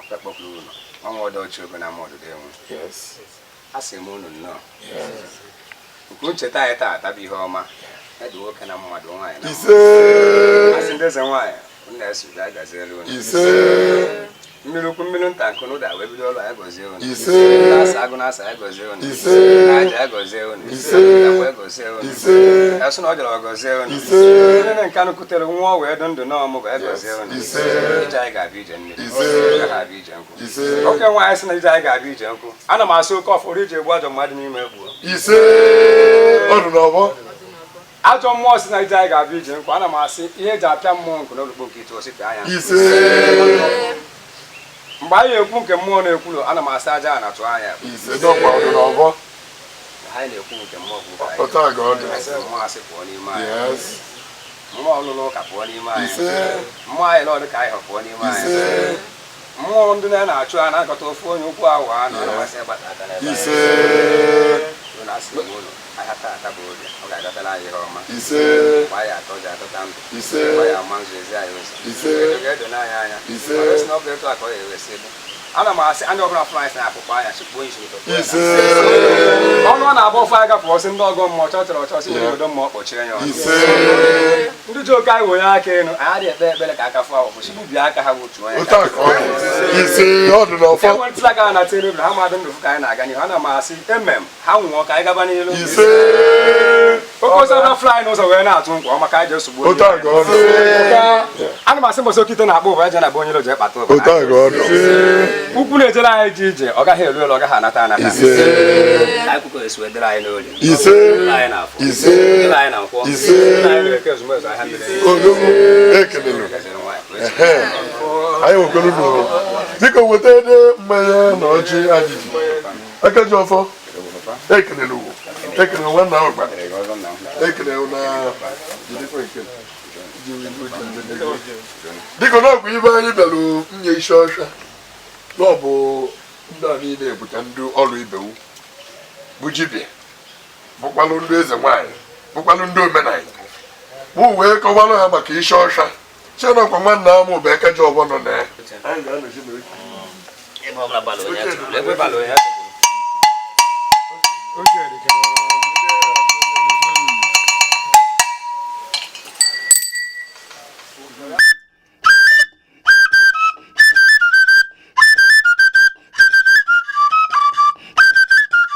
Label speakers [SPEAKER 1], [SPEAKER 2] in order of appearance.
[SPEAKER 1] Kpakpando ọnwa ọdọ oche na mmadụ dị enwe.
[SPEAKER 2] Yes.
[SPEAKER 1] Asị m unu nnọọ.
[SPEAKER 2] Yes.
[SPEAKER 1] Nke ncheta anyị taa tabi ihe ọma. Edi nwoke na mmadụ nwaanyị na.
[SPEAKER 2] Ise.
[SPEAKER 1] Asị ndị eze nwaanyị, unu na-eso ga gaziere unu.
[SPEAKER 2] Ise.
[SPEAKER 1] Mmiri ukwu mmiri nta Nkanu da wee bido ụlọ ya gozie unu.
[SPEAKER 2] Ise.
[SPEAKER 1] Na-asa agụ na-asa ya gozie unu.
[SPEAKER 2] Ise.
[SPEAKER 1] Na-aja ya gozie unu.
[SPEAKER 2] Ise.
[SPEAKER 1] Na-akwa ya gozie unu.
[SPEAKER 2] Ise.
[SPEAKER 1] Asụ na ọ jọrọ gozie unu.
[SPEAKER 2] Ise.
[SPEAKER 1] Ndị Nkanu kutere nwa wee dụ ndụ n'ọmụ ga gozie unu.
[SPEAKER 2] Ise.
[SPEAKER 1] Ije anyị ga-abịa ije mmiri.
[SPEAKER 2] Ise.
[SPEAKER 1] Ga-abịa ije nkwụ.
[SPEAKER 2] Ise.
[SPEAKER 1] Oke nwaanyị sị na ije anyị ga-abịa ije nkwụ. Ana m asị oke ọfọrọ iji egbu ajọ mmadụ n'ime egbuo.
[SPEAKER 2] Ise. Ọdụ n'ọbọ.
[SPEAKER 1] Ajọ mmụọ si na ije anyị ga-abịa ije nkwụ. Ana m asị ihe eji apịa mmụọ nkụ n'olugbo nke ite osite anya.
[SPEAKER 2] Ise.
[SPEAKER 1] Mgbe anyị ekwu nke mmụọ na-ekwulu, ana m asị aja a na-atụ anya.
[SPEAKER 2] Ise. Dọkwa ọdụ n'ọbọ.
[SPEAKER 1] Anyị na-ekwu nke mmụọ bụ anyị.
[SPEAKER 2] Ọta ga ọdụ.
[SPEAKER 1] Mmụọ asị pụọ n'ime anyị.
[SPEAKER 2] Yes.
[SPEAKER 1] Mmụọ ọlụlụ ụka pụọ n'ime anyị.
[SPEAKER 2] Ise.
[SPEAKER 1] Mmụọ anyị n'ọdụ ka anyị pụọ n'ime anyị.
[SPEAKER 2] Ise.
[SPEAKER 1] Mmụọ ndị na-achụ a na-agọta ofu onye ukwu ahụ a na ọmasị ịgbata aka n'ebe
[SPEAKER 2] Ise.
[SPEAKER 1] na asị m ụlọ ahịa taa bụ oge ọ ga-agatara anyị ihe ọma.
[SPEAKER 2] Ise.
[SPEAKER 1] Mgbe anyị atọ ji atọta ndụ.
[SPEAKER 2] Ise.
[SPEAKER 1] Mgbe anyị ama nzụ ezi anyị ụzọ.
[SPEAKER 2] Ise.
[SPEAKER 1] Ga-edo n'anya anya.
[SPEAKER 2] Ise.
[SPEAKER 1] Ọ sị na ọ bụ etu a ka ọ ga-ewesi ebe. Ana m asị anya ọbụla fụrụ anyị na akpụkpọ anya chịkpụo isi n'ụtọ.
[SPEAKER 2] Ise.
[SPEAKER 1] Ọnụ ọ na-abụ ofe anyị gafụ ọsị ndị ọgọ mmụọ chọchọrọ ọchọsị ndị obodo mmụọ kpọchie ya ọnụ.
[SPEAKER 2] Ise.
[SPEAKER 1] Ndị ji oke anyị wenye aka elu anyị adịghị ekpe ekpere ka aka fụ ahụ kwụsị gbubie aka ha bụ otu onye.
[SPEAKER 2] Ọta ga ọdụ. Ise. Ọdụ n'ọfọ.
[SPEAKER 1] Enwetụla aka na telu ha mmadụ ndụ ka anyị na-aga n'ihu. Ana m asị emem ha nwụọ ka anyị gaba n'ilu.
[SPEAKER 2] Ise.
[SPEAKER 1] Oke ụzọ na fly n'ụzọ wee na-atụ nkwa ọma ka anyị ji esogbu onye.
[SPEAKER 2] Ọta ga ọdụ.
[SPEAKER 1] Ana m asị mbọsị okite na-akpọ ụba eje na bụ onye ilo ji ekpata ụba.
[SPEAKER 2] Ọta ga ọdụ.
[SPEAKER 1] Ukwu na-ejere anyị ji ije ọ gaghị elu elu ọ gaghị anata anata.
[SPEAKER 2] Ise.
[SPEAKER 1] Anyị kwukọ esi wee dịrị anyị n'oli.
[SPEAKER 2] Ise.
[SPEAKER 1] Dịrị anyị n'afọ.
[SPEAKER 2] Ise.
[SPEAKER 1] Dịrị anyị na nkwọ.
[SPEAKER 2] Ise.
[SPEAKER 1] Dịrị anyị na-eke ezumezu ahịa mmiri.
[SPEAKER 2] Odogwu ekelelu. Anyị nwekwara unu. Biko weta ede mmanya na ọjị ajiji. Aka ji ọfọ. Ekelelu. Ekelelu nwanna ahụ gba. Ekelelu na dịka na ọgwụ ibe anyị bịara nye isi ọcha na ọ bụ ndị a niile bụcha ndị ọrụ ibewu bụ jibia bụkwalụ ndị eze nwaanyị bụkwalụ ndị omenala bụ wee kọwalụ ha maka isi ọcha chenọkwa nwanna amụ bụ eke ji ọgbọ nọ na ya anyị ga-anọchi n'oche
[SPEAKER 1] Ebe ọ bụla balụ onye atụrụ, ebe balụ onye atụrụ.